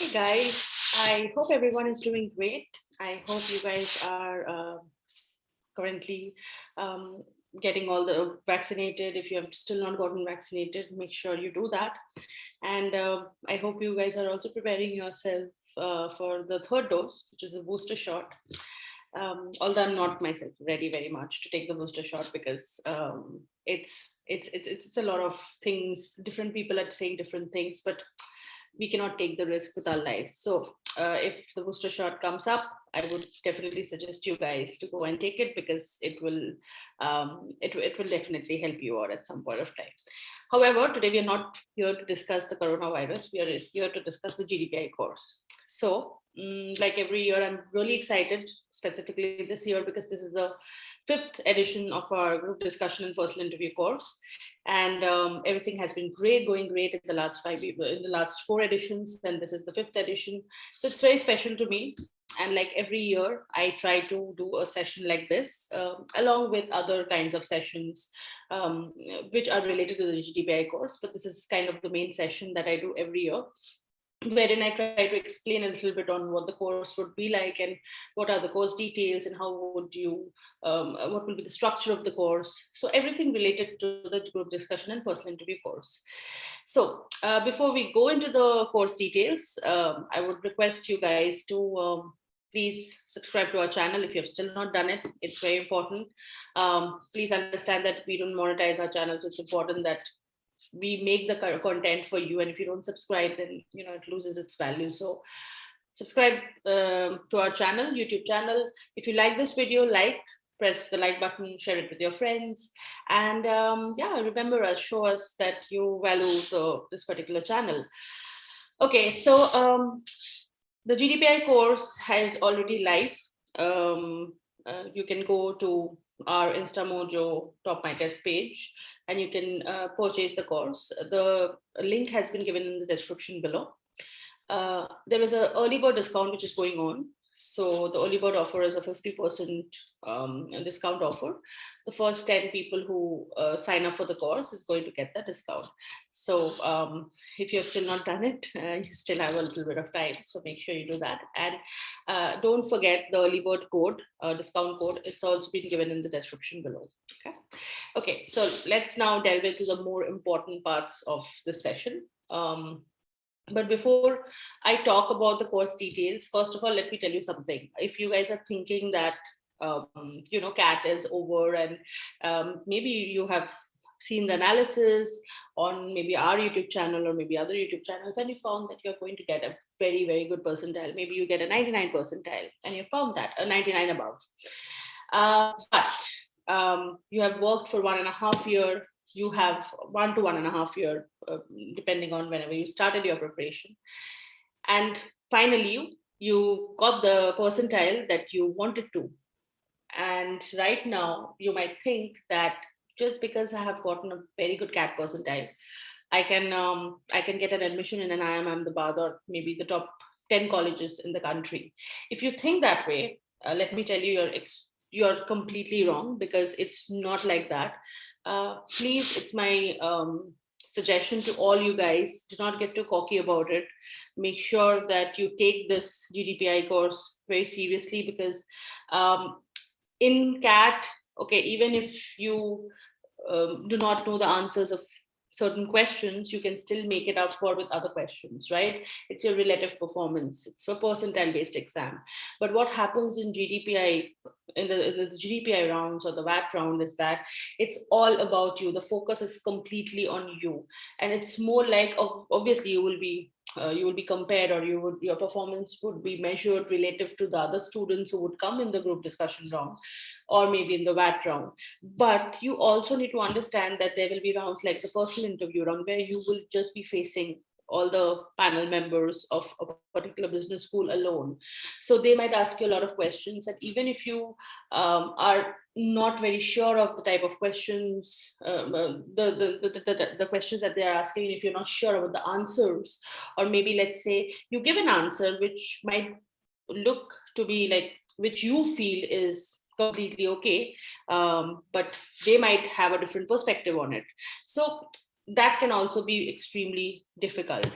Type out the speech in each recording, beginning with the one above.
Hey guys, I hope everyone is doing great. I hope you guys are currently getting all the vaccinated. If you have still not gotten vaccinated, make sure you do that. And I hope you guys are also preparing yourself for the third dose, which is a booster shot. Although I'm not myself ready very much to take the booster shot because it's a lot of things. Different people are saying different things, but we cannot take the risk with our lives. So if the booster shot comes up, I would definitely suggest you guys to go and take it because it will definitely help you out at some point of time. However, today we are not here to discuss the coronavirus. We are here to discuss the GDPI course. So, like every year, I'm really excited, specifically this year, because this is the fifth edition of our group discussion and personal interview course, and everything has been great, going great in the last four editions, and this is the fifth edition. So it's very special to me. And like every year, I try to do a session like this, along with other kinds of sessions which are related to the GDPI course. But this is kind of the main session that I do every year, wherein I try to explain a little bit on what the course would be like and what are the course details and how would you, what will be the structure of the course. So everything related to the group discussion and personal interview course. So before we go into the course details, I would request you guys to please subscribe to our channel if you have still not done it. It's very important. Please understand that we don't monetize our channel, so it's important that we make the content for you, and if you don't subscribe, then it loses its value. So subscribe to our channel, YouTube channel. If you like this video, press the like button, share it with your friends, and yeah, remember us, show us that you value this particular channel. Okay, so the GDPI course has already live. You can go to our InstaMojo Topmytest page and you can purchase the course. The link has been given in the description below. There is an early bird discount which is going on. So the early bird offer is a 50% discount offer. The first 10 people who sign up for the course is going to get the discount. So if you've still not done it, you still have a little bit of time. So make sure you do that. And don't forget the early bird code, discount code. It's also been given in the description below. Okay, so let's now delve into the more important parts of this session. But before I talk about the course details, first of all, let me tell you something. If you guys are thinking that, CAT is over and maybe you have seen the analysis on maybe our YouTube channel or maybe other YouTube channels, and you found that you're going to get a very, very good percentile. Maybe you get a 99 percentile and you found that a 99 above. But you have worked for 1.5 years. You have 1 to 1.5 years, depending on whenever you started your preparation. And finally, you got the percentile that you wanted to. And right now, you might think that just because I have gotten a very good CAT percentile, I can get an admission in an IIM Ahmedabad or maybe the top 10 colleges in the country. If you think that way, let me tell you, you're completely wrong, because it's not like that. Please, it's my suggestion to all you guys, do not get too cocky about it. Make sure that you take this GDPI course very seriously, because in CAT, okay, even if you do not know the answers of certain questions, you can still make it up for with other questions, right? It's your relative performance. It's a percentile based exam. But what happens in GDPI, in the GDPI rounds or the WAT round, is that it's all about you. The focus is completely on you. And it's more like, obviously you will be compared, or your performance would be measured relative to the other students who would come in the group discussion round or maybe in the WAT round. But you also need to understand that there will be rounds like the personal interview round, where you will just be facing all the panel members of a particular business school alone. So they might ask you a lot of questions, and even if you are not very sure of the type of questions, the questions that they are asking, if you're not sure about the answers, or maybe let's say you give an answer which might look to be like, which you feel is completely okay, but they might have a different perspective on it. So that can also be extremely difficult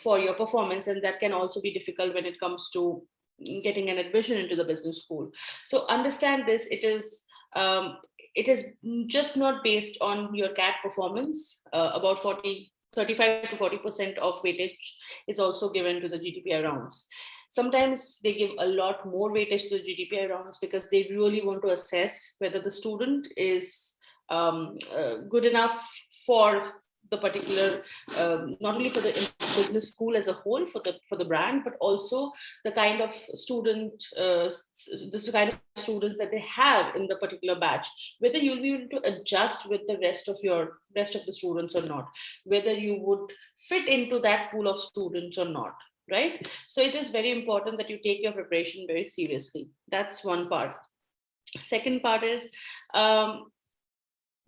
for your performance, and that can also be difficult when it comes to getting an admission into the business school. So understand this, it is just not based on your CAT performance. About 35 to 40% of weightage is also given to the GDPI rounds. Sometimes they give a lot more weightage to the GDPI rounds because they really want to assess whether the student is good enough for the particular, not only for the business school as a whole, for the brand, but also the kind of student, the kind of students that they have in the particular batch, whether you'll be able to adjust with the rest of the students or not, whether you would fit into that pool of students or not, right? So it is very important that you take your preparation very seriously. That's one part. Second part is,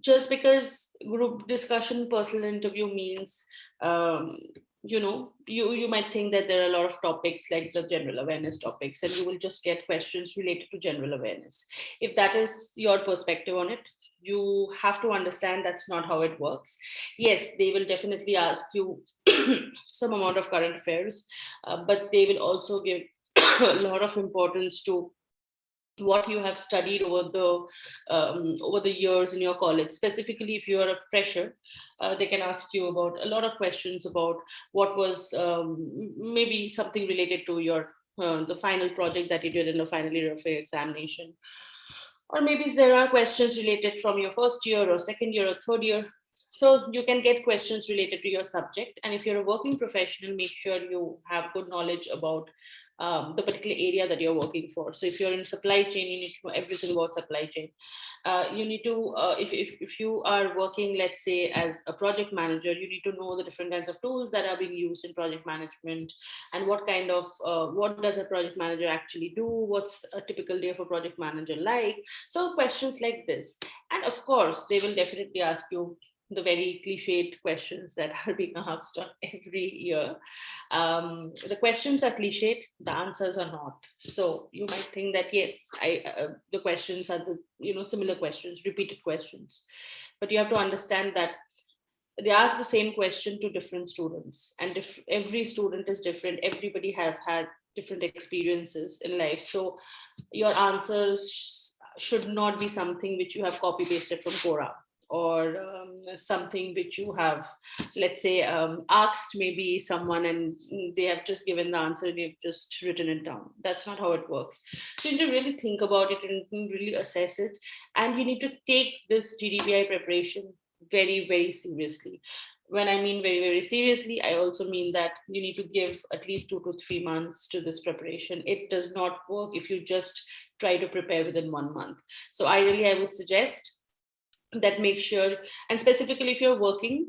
just because group discussion, personal interview means, you might think that there are a lot of topics like the general awareness topics, and you will just get questions related to general awareness. If that is your perspective on it, you have to understand that's not how it works. Yes, they will definitely ask you some amount of current affairs, but they will also give a lot of importance to what you have studied over the years in your college. Specifically, if you are a fresher, they can ask you about a lot of questions about what was maybe something related to your the final project that you did in the final year of your examination, or maybe there are questions related from your first year or second year or third year. So you can get questions related to your subject. And if you're a working professional, make sure you have good knowledge about the particular area that you're working for. So if you're in supply chain, you need to know everything about supply chain. You need to, if you are working, let's say, as a project manager, you need to know the different kinds of tools that are being used in project management, and what kind of, what does a project manager actually do? What's a typical day of a project manager like? So questions like this. And of course, they will definitely ask you the very cliched questions that are being asked on every year. The questions are cliched, the answers are not. So you might think that yes, the questions are the similar questions, repeated questions, but you have to understand that they ask the same question to different students, and every student is different. Everybody have had different experiences in life, so your answers should not be something which you have copy pasted from Quora, or something which you have, let's say, asked maybe someone and they have just given the answer and you've just written it down. That's not how it works. So you need to really think about it and really assess it, and you need to take this GDPI preparation very, very seriously. When I mean very, very seriously, I also mean that you need to give at least 2 to 3 months to this preparation. It does not work if you just try to prepare within 1 month. So ideally, I would suggest that make sure, and specifically if you're working,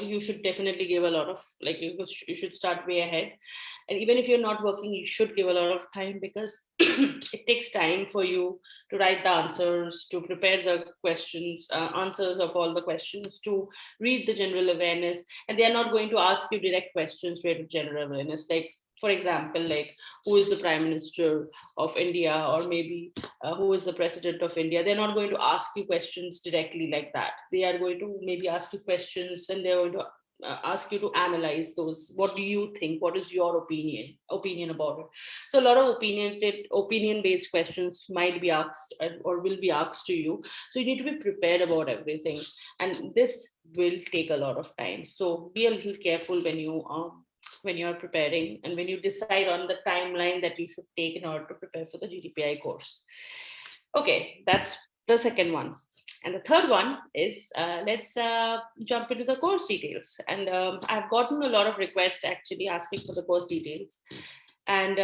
you should definitely give a lot of, like, you should start way ahead. And even if you're not working, you should give a lot of time, because it takes time for you to write the answers, to prepare the questions, answers of all the questions, to read the general awareness. And they are not going to ask you direct questions related to general awareness, like, for example, like, who is the Prime Minister of India, or maybe who is the President of India. They're not going to ask you questions directly like that. They are going to maybe ask you questions, and they're going to ask you to analyze those. What do you think? What is your opinion about it? So a lot of opinion-based questions might be asked or will be asked to you. So you need to be prepared about everything, and this will take a lot of time. So be a little careful when you are preparing, and when you decide on the timeline that you should take in order to prepare for the GDPI course. Okay, that's the second one. And the third one is, let's jump into the course details. And I've gotten a lot of requests actually asking for the course details. And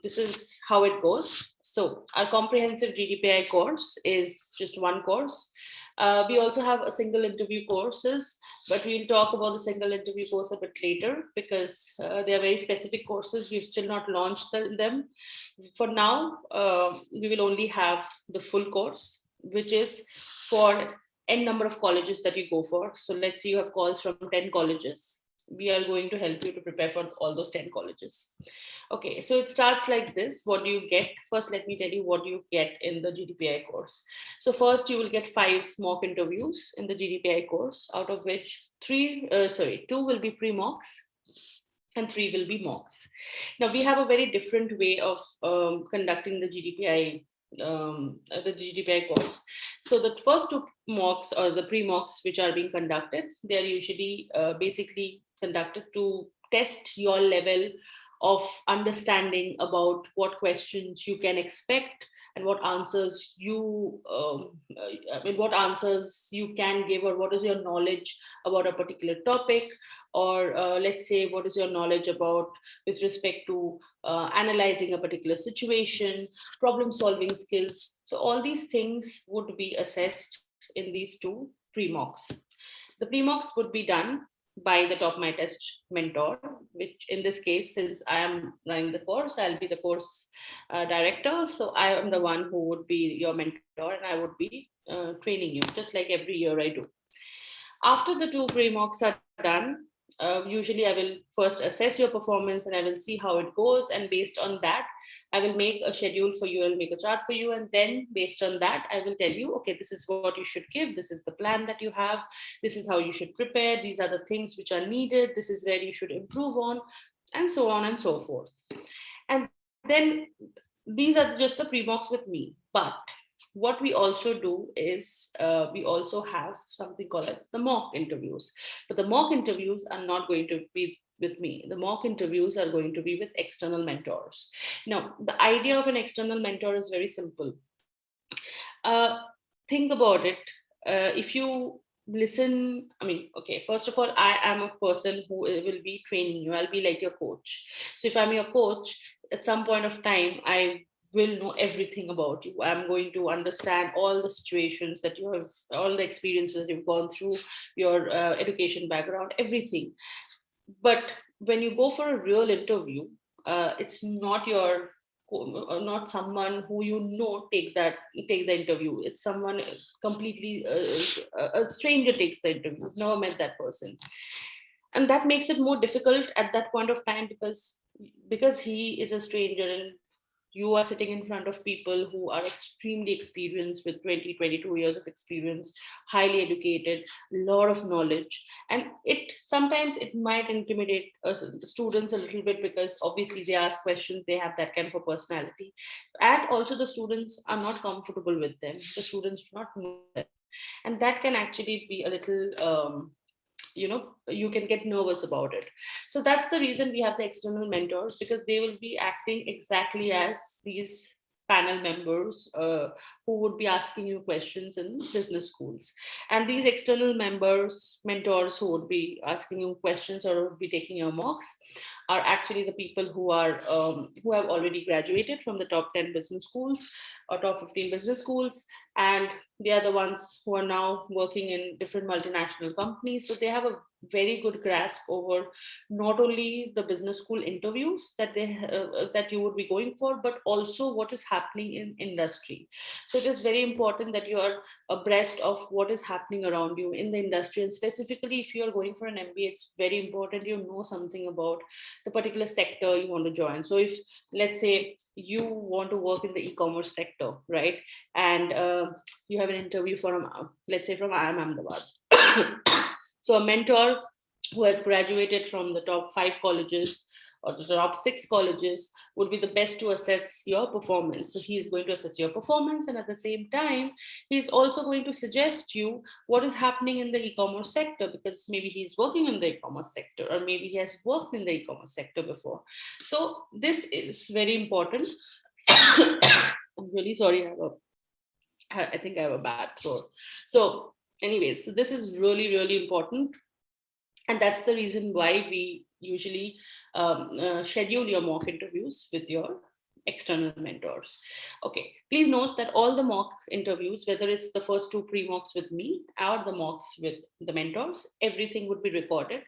this is how it goes. So our comprehensive GDPI course is just one course. We also have a single interview courses, but we'll talk about the single interview course a bit later, because they are very specific courses. We've still not launched them. For now, we will only have the full course, which is for n number of colleges that you go for. So let's say you have calls from 10 colleges. we are going to help you to prepare for all those 10 colleges. Okay, so it starts like this. What do you get? First, let me tell you what you get in the GDPI course. So first, you will get 5 mock interviews in the GDPI course, out of which two will be pre-mocks and 3 will be mocks. Now, we have a very different way of conducting the GDPI course. So the first 2 mocks, or the pre-mocks which are being conducted, they are usually basically conducted to test your level of understanding about what questions you can expect and what answers what answers you can give, or what is your knowledge about a particular topic, or let's say what is your knowledge about with respect to analyzing a particular situation, problem solving skills. So all these things would be assessed in these 2 pre-mocks. The pre-mocks would be done by the Topmytest mentor, which in this case, since I am running the course, I'll be the course director. So I am the one who would be your mentor, and I would be training you, just like every year I do. After the 2 pre-mocks are done, usually I will first assess your performance and I will see how it goes. And based on that, I will make a schedule for you, I'll make a chart for you. And then based on that, I will tell you, okay, this is what you should give. This is the plan that you have. This is how you should prepare. These are the things which are needed. This is where you should improve on, and so on and so forth. And then these are just the pre-mocks with me. But what we also do is we also have something called as the mock interviews. But the mock interviews are not going to be with me. The mock interviews are going to be with external mentors. Now, the idea of an external mentor is very simple. Think about it. If you listen, okay, first of all, I am a person who will be training you. I'll be like your coach. So if I'm your coach, at some point of time, I will know everything about you. I'm going to understand all the situations that you have, all the experiences that you've gone through, your education background, everything. But when you go for a real interview, it's not not someone who take the interview. It's someone completely a stranger takes the interview. Never met that person, and that makes it more difficult at that point of time, because he is a stranger and you are sitting in front of people who are extremely experienced with 20, 22 years of experience, highly educated, a lot of knowledge. And sometimes it might intimidate the students a little bit, because obviously they ask questions, they have that kind of a personality. And also the students are not comfortable with them. The students do not know them. And that can actually be a little, you can get nervous about it. So that's the reason we have the external mentors, because they will be acting exactly as these panel members who would be asking you questions in business schools. And these external mentors who would be asking you questions or would be taking your mocks are actually the people who have already graduated from the top 10 business schools or top 15 business schools, and they are the ones who are now working in different multinational companies. So they have a very good grasp over not only the business school interviews that that you would be going for, but also what is happening in industry. So it is very important that you are abreast of what is happening around you in the industry, and specifically if you are going for an MBA, it's very important you know something about the particular sector you want to join. So if, let's say, you want to work in the e-commerce sector, right, and you have an interview from, let's say, from IIM Ahmedabad. So a mentor who has graduated from the top 5 colleges or the top 6 colleges would be the best to assess your performance. So he is going to assess your performance, and at the same time, he's also going to suggest you what is happening in the e-commerce sector, because maybe he's working in the e-commerce sector, or maybe he has worked in the e-commerce sector before. So this is very important. I'm really sorry, I think I have a bad throat. So anyways, so this is really, really important. And that's the reason why we usually schedule your mock interviews with your external mentors. Okay, please note that all the mock interviews, whether it's the first 2 pre-mocks with me or the mocks with the mentors, everything would be recorded.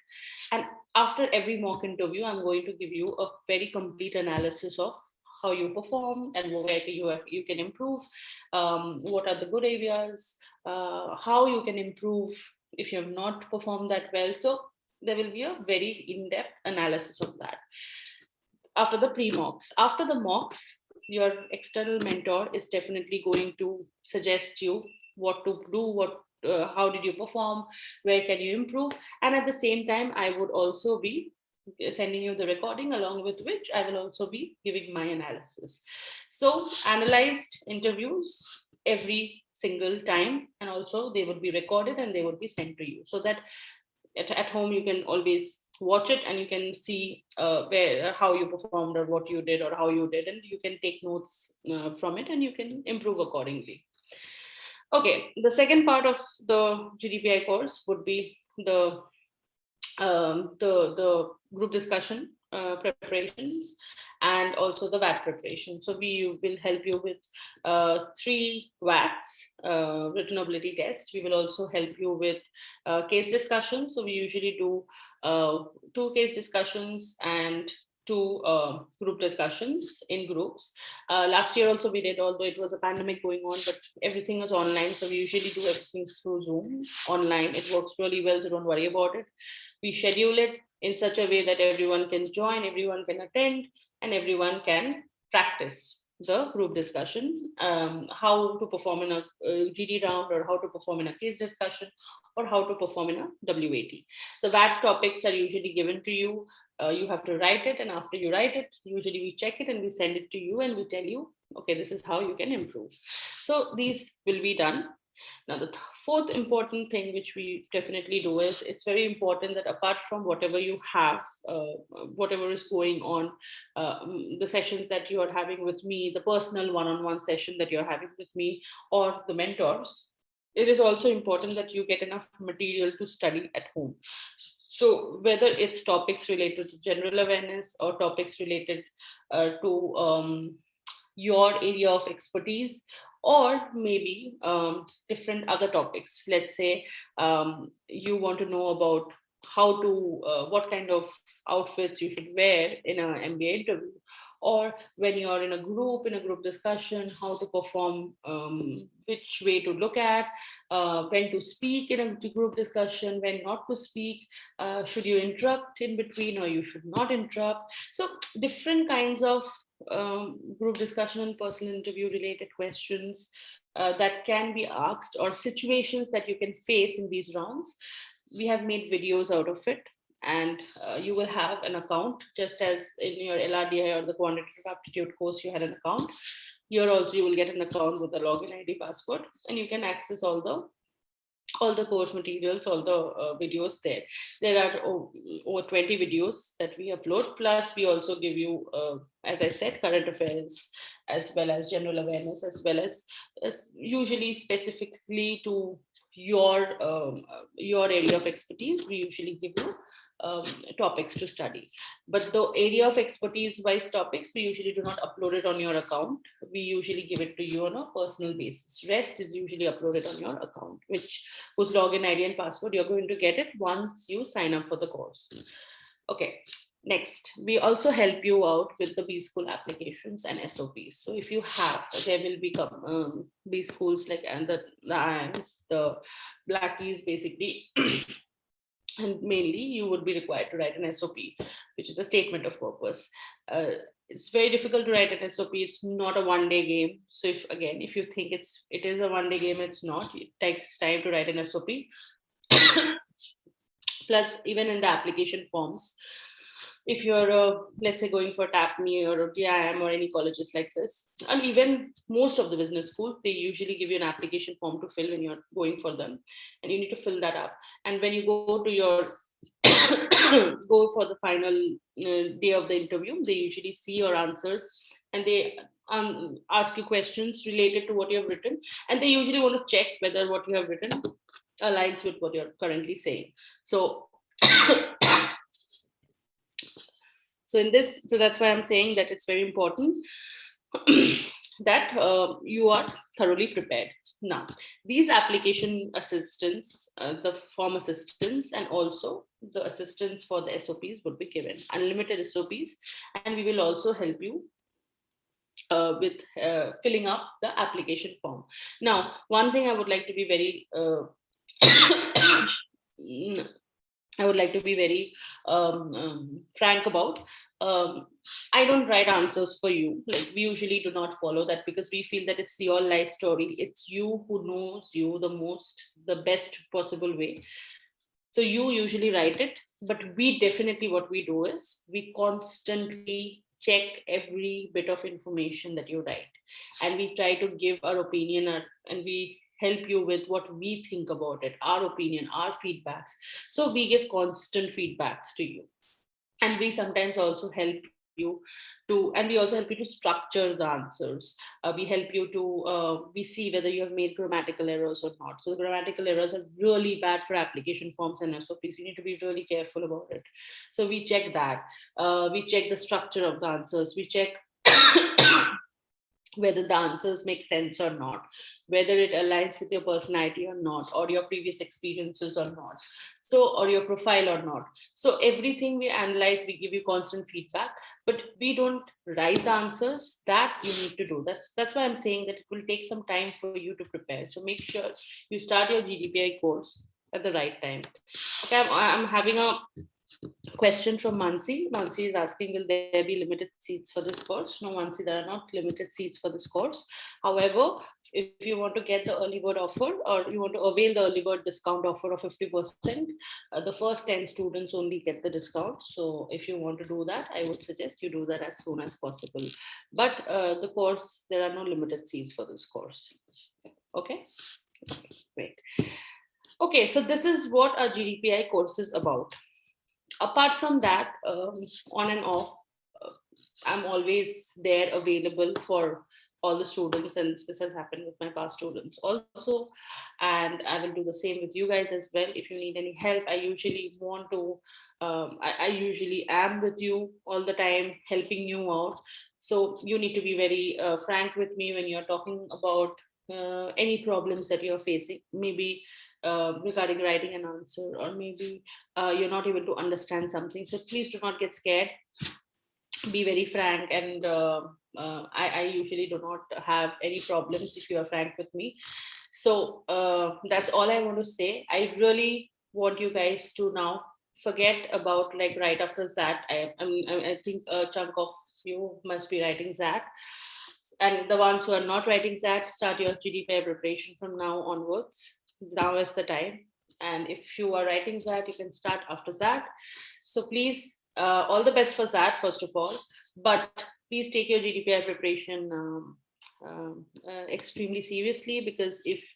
And after every mock interview, I'm going to give you a very complete analysis of how you perform and where you can improve, what are the good areas, how you can improve if you have not performed that well. So there will be a very in-depth analysis of that. After the pre-mocks, after the mocks, your external mentor is definitely going to suggest you what to do, how did you perform, where can you improve, and at the same time, I would also be sending you the recording, along with which I will also be giving my analysis. So analyzed interviews every single time, and also they would be recorded and they would be sent to you, so that at home you can always watch it and you can see how you performed or what you did or how you did, and you can take notes from it and you can improve accordingly. Okay, the second part of the GDPI course would be the group discussion preparations and also the WAT preparation. So we will help you with 3 WATs, written ability test. We will also help you with case discussions. So we usually do 2 case discussions and 2 group discussions in groups. Last year also we did, although it was a pandemic going on, but everything was online. So we usually do everything through Zoom online. It works really well, so don't worry about it. We schedule it in such a way that everyone can join, everyone can attend, and everyone can practice the group discussion, how to perform in a GD round, or how to perform in a case discussion, or how to perform in a WAT. The WAT topics are usually given to you. You have to write it, and after you write it, usually we check it and we send it to you and we tell you, okay, this is how you can improve. So these will be done. Now, the fourth important thing which we definitely do is, it's very important that apart from whatever you have, whatever is going on, the sessions that you are having with me, the personal one-on-one session that you're having with me, or the mentors, it is also important that you get enough material to study at home. So whether it's topics related to general awareness or topics related to your area of expertise, or maybe different other topics. Let's say you want to know about how to, what kind of outfits you should wear in an MBA interview, or when you're in a group discussion, how to perform, which way to look at, when to speak in a group discussion, when not to speak, should you interrupt in between or you should not interrupt. So different kinds of group discussion and personal interview related questions that can be asked, or situations that you can face in these rounds. We have made videos out of it, and you will have an account, just as in your LRDI or the quantitative aptitude course you had an account. Here also you will get an account with a login ID, password, and you can access all the course materials, all the videos there. There are over 20 videos that we upload. Plus we also give you, as I said, current affairs, as well as general awareness, as well as usually specifically to your area of expertise. We usually give you topics to study, but the area of expertise wise topics, we usually do not upload it on your account. We usually give it to you on a personal basis. Rest is usually uploaded on your account, whose login ID and password you're going to get it once you sign up for the course. Okay, next, we also help you out with the B school applications and SOPs. So if you have, there will be B schools like, and the IIMs, the black keys basically. And mainly you would be required to write an SOP, which is a statement of purpose. It's very difficult to write an SOP. It's not a one-day game. So if you think it is a one-day game, it's not. It takes time to write an SOP. Plus, even in the application forms, if you're, let's say, going for TAPME or IIM or any colleges like this, and even most of the business schools, they usually give you an application form to fill when you're going for them, and you need to fill that up. And when you go to your go for the final day of the interview, they usually see your answers, and they ask you questions related to what you have written, and they usually want to check whether what you have written aligns with what you're currently saying. So so that's why I'm saying that it's very important that you are thoroughly prepared. Now, these application assistants, the form assistants, and also the assistants for the SOPs would be given, unlimited SOPs, and we will also help you with filling up the application form. Now, one thing I would like to be very I would like to be very frank about. Um, I don't write answers for you. Like, we usually do not follow that because we feel that it's your life story. It's you who knows you the most, the best possible way. So you usually write it, but we definitely, what we do is we constantly check every bit of information that you write, and we try to give our opinion, and we help you with what we think about it, our opinion, our feedbacks. So we give constant feedbacks to you, and we sometimes also help you to, and we also help you to structure the answers. We help you to, we see whether you have made grammatical errors or not. So the grammatical errors are really bad for application forms and SOPs. You need to be really careful about it. So we check that. We check the structure of the answers. We check whether the answers make sense or not, whether it aligns with your personality or not, or your previous experiences or not, so, or your profile or not. So everything we analyze, we give you constant feedback, but we don't write the answers. That you need to do. That's why I'm saying that it will take some time for you to prepare. So make sure you start your GDPI course at the right time. Okay, I'm having a question from Mansi. Mansi is asking, will there be limited seats for this course? No, Mansi, there are not limited seats for this course. However, if you want to get the early bird offer, or you want to avail the early bird discount offer of 50%, the first 10 students only get the discount. So if you want to do that, I would suggest you do that as soon as possible. But the course, there are no limited seats for this course. Okay, okay, great. Okay, so this is what our GDPI course is about. Apart from that, on and off, uh, I'm always there available for all the students, and this has happened with my past students also, and I will do the same with you guys as well. If you need any help, I usually want to, I usually am with you all the time, helping you out. So you need to be very frank with me when you're talking about any problems that you're facing, maybe regarding writing an answer, or maybe you're not able to understand something. So please do not get scared. Be very frank, and I usually do not have any problems if you are frank with me. So that's all I want to say. I really want you guys to now forget about, like, right after that. I think a chunk of you must be writing that, and the ones who are not writing that, start your GDPI preparation from now onwards. Now is the time. And if you are writing that, you can start after that. So please, all the best for that, first of all. But please take your GDPI preparation extremely seriously, because if,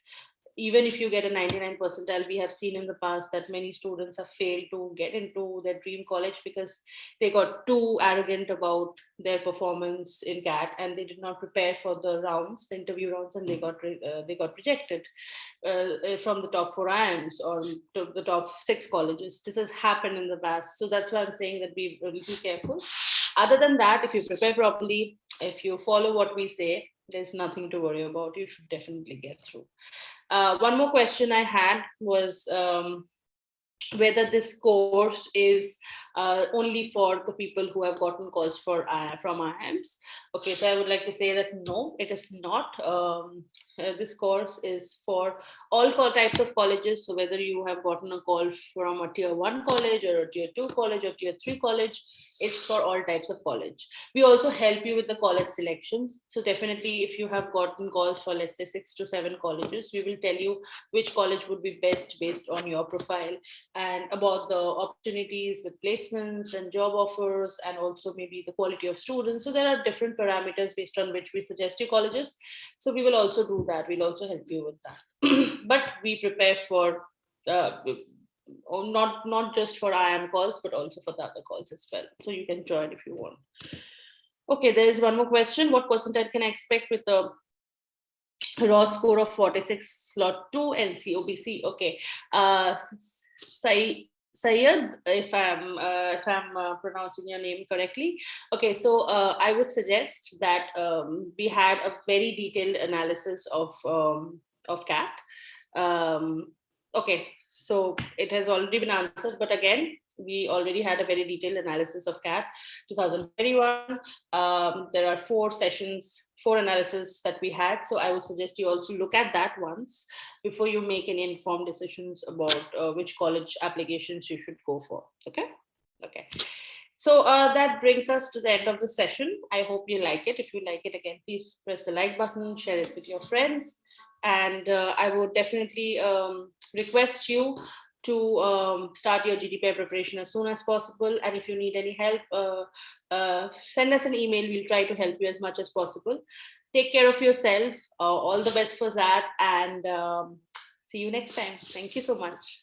even if you get a 99 percentile, we have seen in the past that many students have failed to get into their dream college because they got too arrogant about their performance in CAT, and they did not prepare for the rounds, the interview rounds, and they got rejected from the top 4 IIMs or to the top 6 colleges. This has happened in the past. So that's why I'm saying that be really be careful. Other than that, if you prepare properly, if you follow what we say, there's nothing to worry about. You should definitely get through. One more question I had was whether this course is only for the people who have gotten calls from IIMs. Okay, so I would like to say that no, it is not. This course is for all types of colleges. So whether you have gotten a call from a tier 1 college or a tier 2 college or tier 3 college, it's for all types of college. We also help you with the college selections. So definitely, if you have gotten calls for, let's say, 6 to 7 colleges, we will tell you which college would be best based on your profile, and about the opportunities with placements and job offers, and also maybe the quality of students. So there are different parameters based on which we suggest you colleges. So we will also do that. We'll also help you with that. But we prepare for not just for IIM calls, but also for the other calls as well. So you can join if you want. Okay, there is one more question. What percentile can I expect with the raw score of 46 slot 2 and COBC? Okay. Sayed, if I'm pronouncing your name correctly. Okay, so I would suggest that we had a very detailed analysis of CAT. Okay, so it has already been answered, but again, we already had a very detailed analysis of CAT 2021. There are 4 sessions, 4 analysis that we had. So I would suggest you also look at that once before you make any informed decisions about which college applications you should go for. Okay. Okay. So that brings us to the end of the session. I hope you like it. If you like it, again, please press the like button, share it with your friends. And I would definitely request you to start your GDPI preparation as soon as possible. And if you need any help, send us an email. We'll try to help you as much as possible. Take care of yourself. All the best for that. And see you next time. Thank you so much.